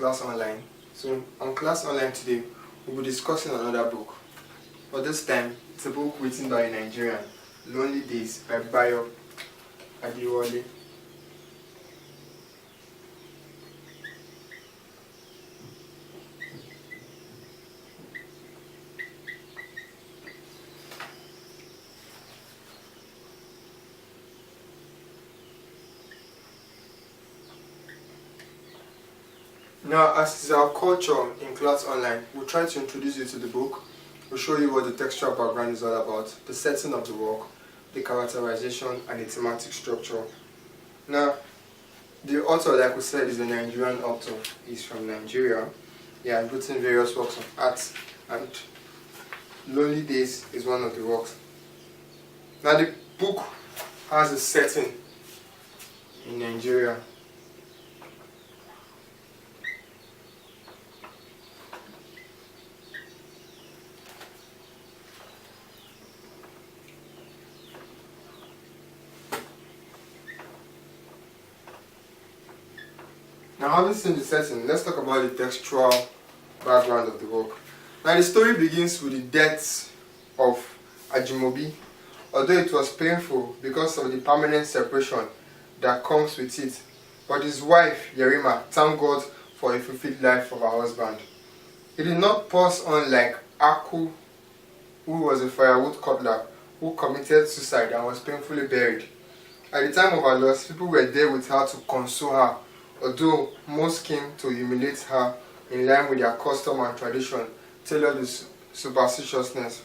Class Online. So on Class Online today, we'll be discussing another book. But this time, it's a book written by a Nigerian, Lonely Days by Bayo, Adebawale. Now, as is our culture in Class Online, we'll try to introduce you to the book. We'll show you what the textual background is all about, the setting of the work, the characterization, and the thematic structure. Now, the author, like we said, is a Nigerian author. He's from Nigeria. He has written various works of art, and Lonely Days is one of the works. Now, the book has a setting in Nigeria. Now, having seen the setting, let's talk about the textual background of the work. Now, the story begins with the death of Ajimobi, although it was painful because of the permanent separation that comes with it. But his wife, Yerima, thanked God for a fulfilled life of her husband. He did not pass on like Aku, who was a firewood cutler, who committed suicide and was painfully buried. At the time of her loss, people were there with her to console her, although most came to humiliate her in line with their custom and tradition, tailored with superstitiousness.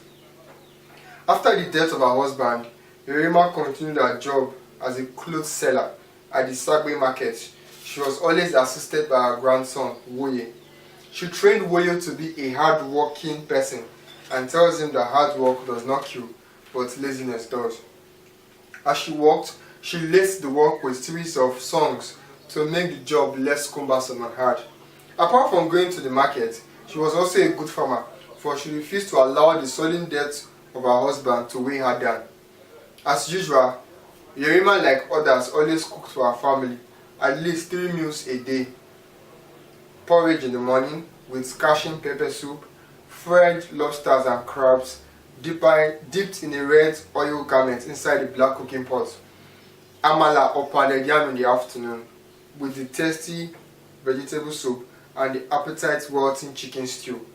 After the death of her husband, Yerima continued her job as a clothes seller at the Sagbe market. She was always assisted by her grandson, Woye. She trained Woye to be a hard-working person and tells him that hard work does not kill, but laziness does. As she worked, she laced the work with series of songs to make the job less cumbersome and hard. Apart from going to the market, she was also a good farmer, for she refused to allow the sudden death of her husband to weigh her down. As usual, Yerima, like others, always cooked for her family, at least 3 meals a day. Porridge in the morning with cashing pepper soup, fried lobsters and crabs, dipped in a red oil garment inside a black cooking pot. Amala or pounded yam in the afternoon, with the tasty vegetable soup and the appetite-wilting chicken stew.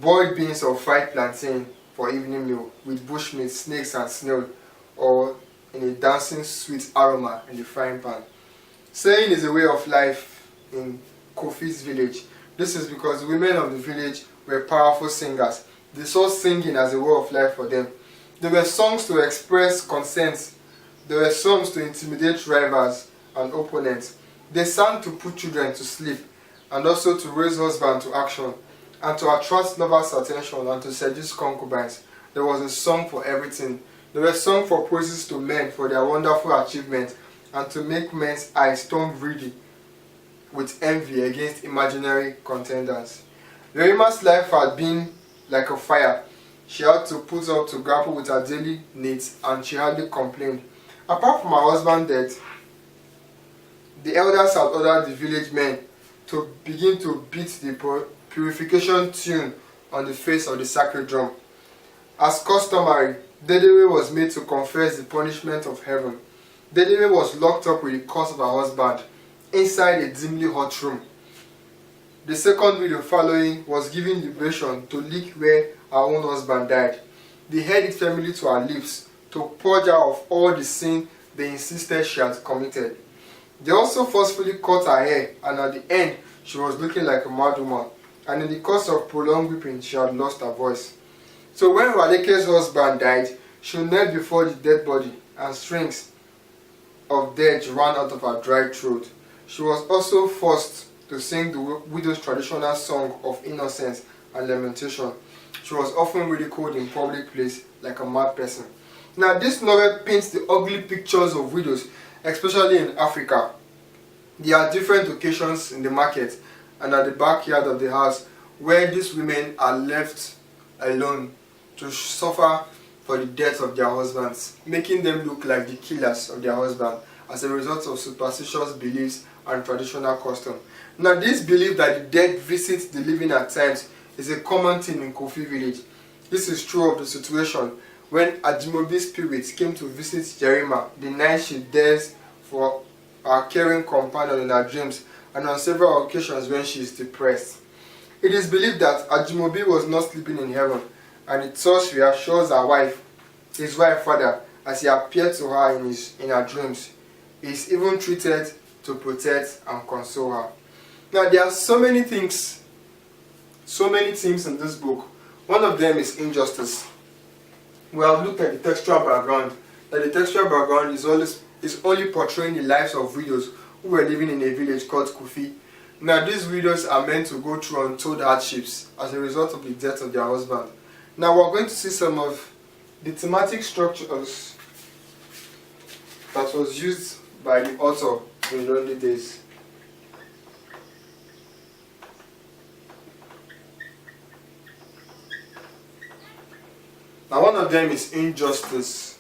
Boiled beans or fried plantain for evening meal, with bushmeat, snakes and snail, or in a dancing sweet aroma in the frying pan. Singing is a way of life in Kufi's village. This is because the women of the village were powerful singers. They saw singing as a way of life for them. There were songs to express consent. There were songs to intimidate rivals and opponents. They sang to put children to sleep, and also to raise husbands to action, and to attract lovers' attention and to seduce concubines. There was a song for everything. There were songs for praises to men for their wonderful achievements, and to make men's eyes turn greedy with envy against imaginary contenders. Yerima's life had been like a fire. She had to put up to grapple with her daily needs, and she hardly complained. Apart from her husband's death, the elders had ordered the village men to begin to beat the purification tune on the face of the sacred drum. As customary, Dedewe was made to confess the punishment of heaven. Dedewe was locked up with the corpse of her husband inside a dimly hot room. The second video following was giving liberation to lick where her own husband died. They held it firmly to her lips to purge her of all the sin they insisted she had committed. They also forcefully cut her hair, and at the end, she was looking like a mad woman, and in the course of prolonged weeping, she had lost her voice. So when Waleke's husband died, she knelt before the dead body, and strings of death ran out of her dry throat. She was also forced to sing the widow's traditional song of innocence and lamentation. She was often ridiculed in public place like a mad person. Now, this novel paints the ugly pictures of widows, especially in Africa. There are different occasions in the market and at the backyard of the house where these women are left alone to suffer for the death of their husbands, making them look like the killers of their husband as a result of superstitious beliefs and traditional custom. Now this belief that the dead visit the living at times is a common thing in Kofi village. This is true of the situation when Ajimobi's spirit came to visit Jerima the night she dies for her caring companion in her dreams, and on several occasions when she is depressed. It is believed that Ajimobi was not sleeping in heaven, and it thus reassures his wife father, as he appeared to her in her dreams. He is even treated to protect and console her. Now there are so many things in this book. One of them is injustice. We have looked at the textual background. That the textual background is only portraying the lives of widows who were living in a village called Kufi. Now these widows are meant to go through untold hardships as a result of the death of their husband. Now we're going to see some of the thematic structures that was used by the author in the early days. Now one of them is injustice.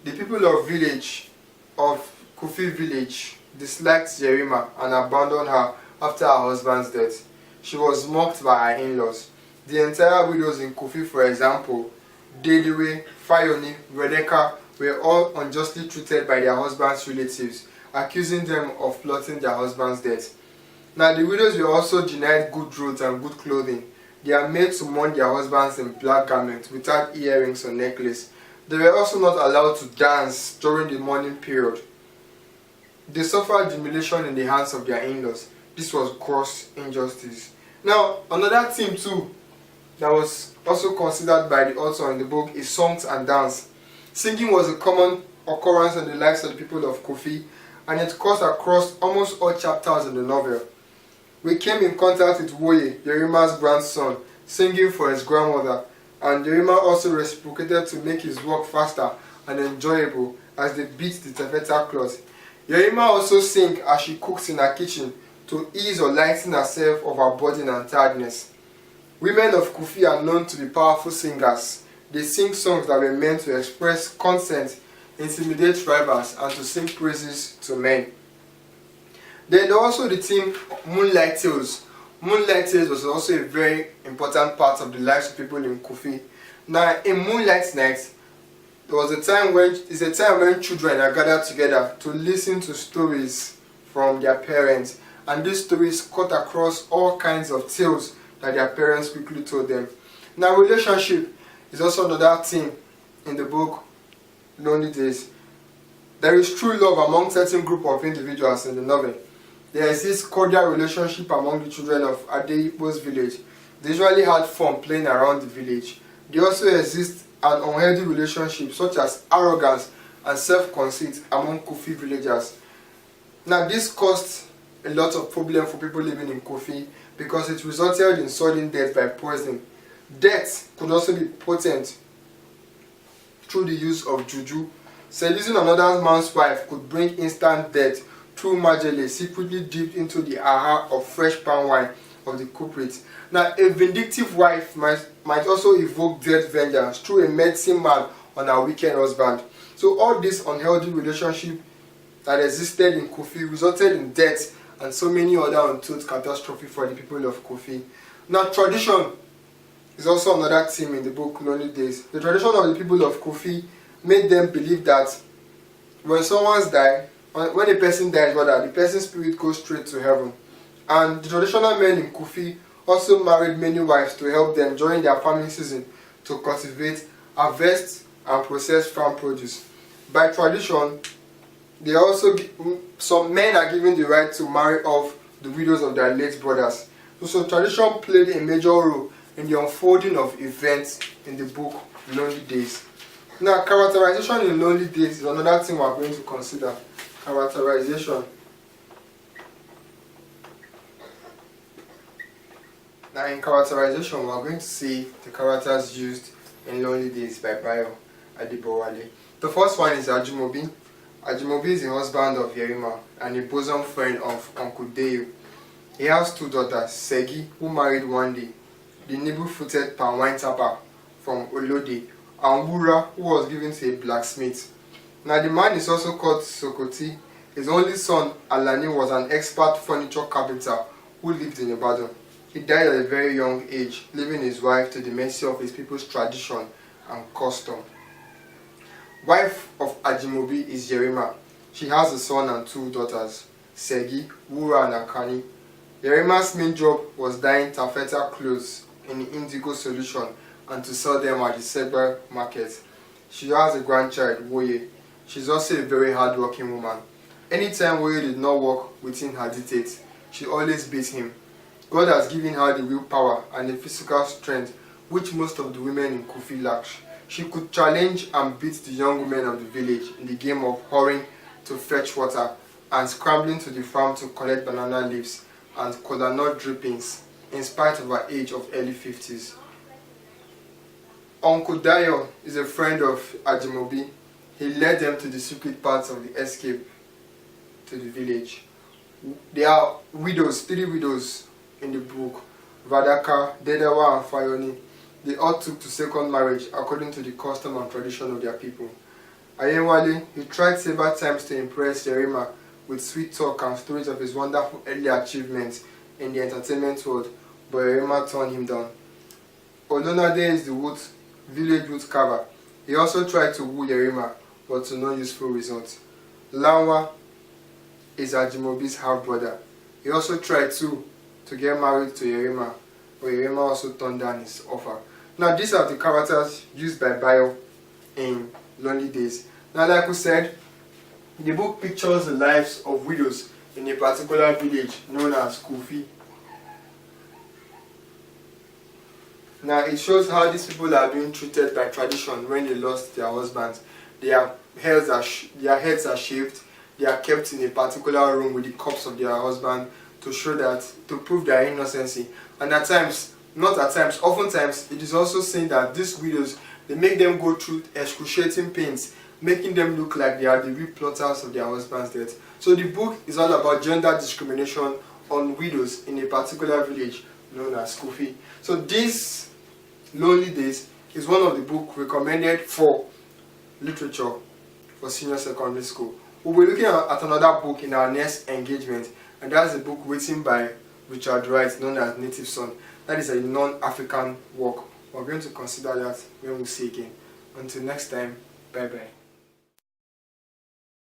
The people of Kufi village disliked Jerima and abandoned her after her husband's death. She was mocked by her in-laws. The entire widows in Kufi, for example, Deliwe, Fayoni, Redeka, were all unjustly treated by their husbands' relatives, accusing them of plotting their husband's death. Now the widows were also denied good roads and good clothing. They are made to mourn their husbands in black garments without earrings or necklace. They were also not allowed to dance during the mourning period. They suffered humiliation in the hands of their in-laws. This was gross injustice. Now, another theme too that was also considered by the author in the book is songs and dance. Singing was a common occurrence in the lives of the people of Kofi, and it cuts across almost all chapters in the novel. We came in contact with Woye, Yerima's grandson, singing for his grandmother, and Yerima also reciprocated to make his work faster and enjoyable as they beat the taffeta cloth. Yerima also sang as she cooks in her kitchen to ease or lighten herself of her burden and tiredness. Women of Kufi are known to be powerful singers. They sing songs that were meant to express consent, intimidate rivals, and to sing praises to men. Then also the theme Moonlight Tales. Moonlight Tales was also a very important part of the lives of people in Kufi. Now in Moonlight Night, there was a time when children are gathered together to listen to stories from their parents, and these stories cut across all kinds of tales that their parents quickly told them. Now relationship is also another theme in the book Lonely Days. There is true love among certain group of individuals in the novel. There is this cordial relationship among the children of Adebawa's village. They usually had fun playing around the village. There also exists an unhealthy relationship such as arrogance and self-conceit among Kufi villagers. Now this caused a lot of problem for people living in Kufi because it resulted in sudden death by poison. Death could also be potent through the use of juju. Seducing another man's wife could bring instant death through marjele secretly dipped into the aha of fresh palm wine of the culprit. Now a vindictive wife might also evoke death vengeance through a medicine man on her wicked husband. So all this unhealthy relationship that existed in Kufi resulted in death and so many other untold catastrophes for the people of Kufi. Now tradition is also another theme in the book Lonely Days. The tradition of the people of Kufi made them believe that when a person dies, the person's spirit goes straight to heaven. And the traditional men in Kufi also married many wives to help them during their farming season to cultivate, harvest, and process farm produce. By tradition, some men are given the right to marry off the widows of their late brothers. So tradition played a major role in the unfolding of events in the book Lonely Days. Now, characterization in Lonely Days is another thing we are going to consider. Characterization. Now in characterization, we are going to see the characters used in Lonely Days by Bayo, Adebawale. The first one is Ajimobi. Ajimobi is the husband of Yerima and a bosom friend of Uncle Bayo. He has two daughters, Segi, who married one day, the nibble-footed palm wine tapper from Olode, and Wura, who was given to a blacksmith. Now the man is also called Sokoti, His only son, Alani, was an expert furniture carpenter who lived in Ibadan. He died at a very young age, leaving his wife to the mercy of his people's tradition and custom. Wife of Ajimobi is Yerima. She has a son and 2 daughters, Segi, Wura and Akani. Yerima's main job was dyeing taffeta clothes in the indigo solution and to sell them at the Segba market. She has a grandchild, Woye. She's also a very hard-working woman. Anytime Woye did not work within her dictates, she always beat him. God has given her the willpower and the physical strength which most of the women in Kufi lack. She could challenge and beat the young women of the village in the game of hurrying to fetch water and scrambling to the farm to collect banana leaves and kola nut drippings in spite of her age of early 50s. Uncle Bayo is a friend of Ajimobi. He led them to the secret parts of the escape to the village. There are widows, 3 widows in the book, Vadaka, Dedawa and Fayoni. They all took to second marriage according to the custom and tradition of their people. Adebawale, he tried several times to impress Yerima with sweet talk and stories of his wonderful early achievements in the entertainment world, but Yerima turned him down. Olonade is the village wood carver. He also tried to woo Yerima, but to no useful result. Lawa is Ajimobi's half-brother. He also tried to get married to Yerima, but Yerima also turned down his offer. Now these are the characters used by Bayo in Lonely Days. Now like we said, the book pictures the lives of widows in a particular village known as Kufi. Now it shows how these people are being treated by tradition when they lost their husbands. Their heads are shaved, they are kept in a particular room with the corpse of their husband to prove their innocency. And oftentimes it is also seen that these widows, they make them go through excruciating pains, making them look like they are the real plotters of their husband's death. So the book is all about gender discrimination on widows in a particular village known as Kufi. So this Lonely Days is one of the books recommended for literature for senior secondary school. We'll be looking at another book in our next engagement, and that's a book written by Richard Wright known as Native Son. That is a non-African work. We're going to consider that when we see again. Until next time, bye bye.